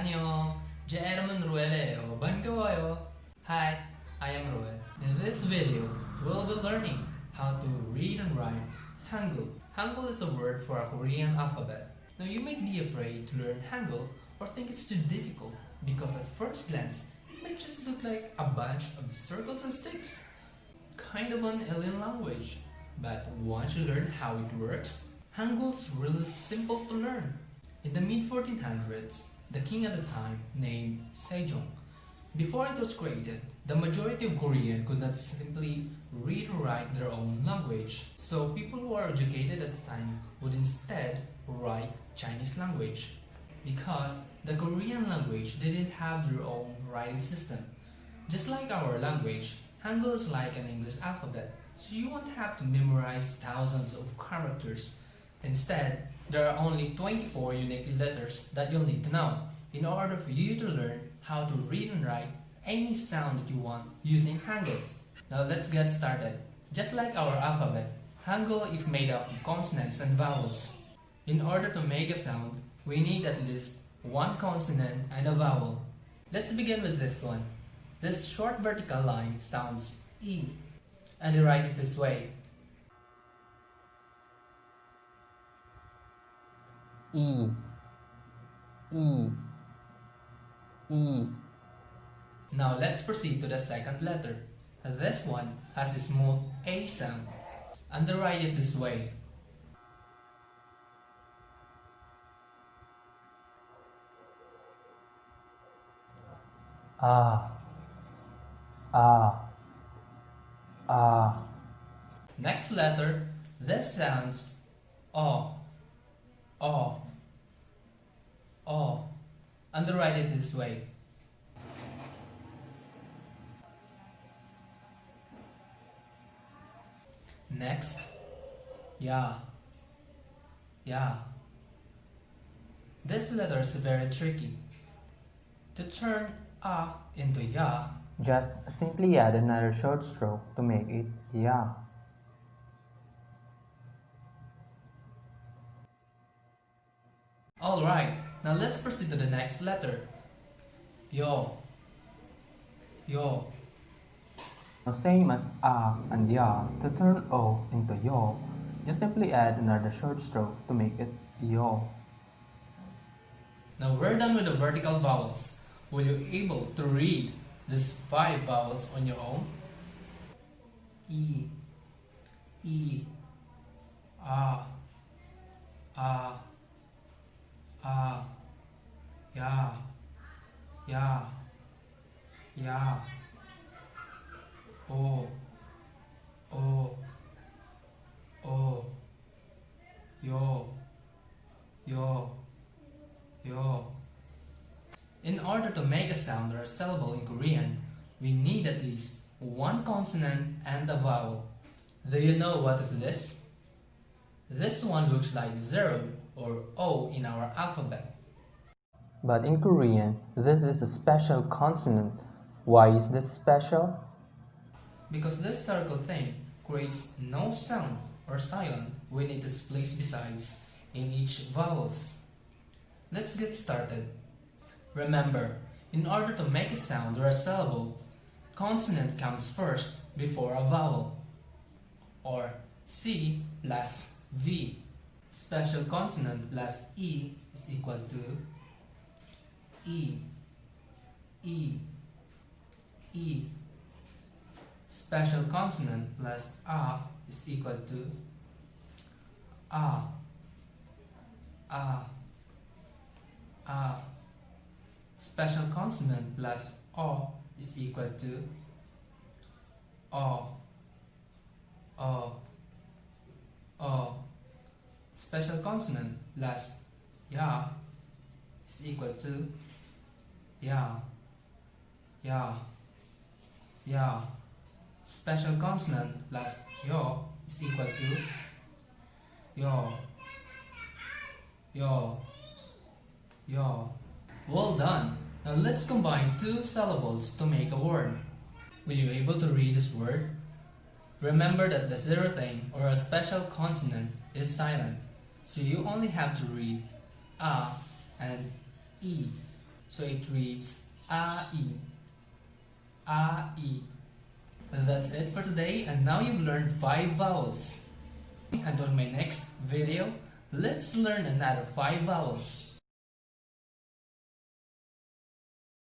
안녕, 제 이름은 Ruel. 반가워요. Hi, I am Ruel. In this video, we'll be learning how to read and write hangul. Hangul is a word for a Korean alphabet. Now you might be afraid to learn hangul or think it's too difficult because at first glance, it might just look like a bunch of circles and sticks. Kind of an alien language. But once you learn how it works, hangul's really simple to learn. In the mid-1400s, the king at the time, named Sejong, before it was created, the majority of Korean could not simply read or write their own language. So people who are educated at the time would instead write Chinese language. Because the Korean language didn't have their own writing system. Just like our language, Hangul is like an English alphabet, so you won't have to memorize thousands of characters. Instead, there are only 24 unique letters that you'll need to know in order for you to learn how to read and write any sound that you want using Hangul. Now let's get started. Just like our alphabet, Hangul is made up of consonants and vowels. In order to make a sound, we need at least one consonant and a vowel. Let's begin with this one. This short vertical line sounds E, and I write it this way. E, E, E. Now let's proceed to the second letter. This one has a smooth A sound, and I write it this way. Ah, ah, ah. Next letter, this sounds O, O, O, and I write it this way. Next, Ya, Ya. This letter is very tricky. To turn A into Ya, Just simply add another short stroke to make it ya. Alright, now let's proceed to the next letter. Yo, Yo. Now same as a and ya, to turn o into yo, just simply add another short stroke to make it yo. Now we're done with the vertical vowels. Will you able to read these 5 vowels on your own? E, E, A, A, A, Ya, Ya, Ya, O, O, O, Yo, Yo, Yo. In order to make a sound or a syllable in Korean, we need at least one consonant and a vowel. Do you know what is this? This one looks like zero or O in our alphabet. But in Korean, this is the special consonant. Why is this special? Because this circle thing creates no sound or silent when it is placed besides in each vowels. Let's get started. Remember, in order to make a sound or a syllable, consonant comes first before a vowel, or C plus V. Special consonant plus E is equal to E, E, E. Special consonant plus A is equal to A, A, A. Special consonant plus O is equal to O, O, O. Special consonant plus Ya is equal to Ya, Ya, Ya. Special consonant plus Yo is equal to Yo, Yo, Yo. Well done! Now let's combine 2 syllables to make a word. Will you able to read this word? Remember that the zero thing or a special consonant is silent, so you only have to read A and E. So it reads A-I. A-I. That's it for today, and now you've learned 5 vowels. And on my next video, let's learn another 5 vowels.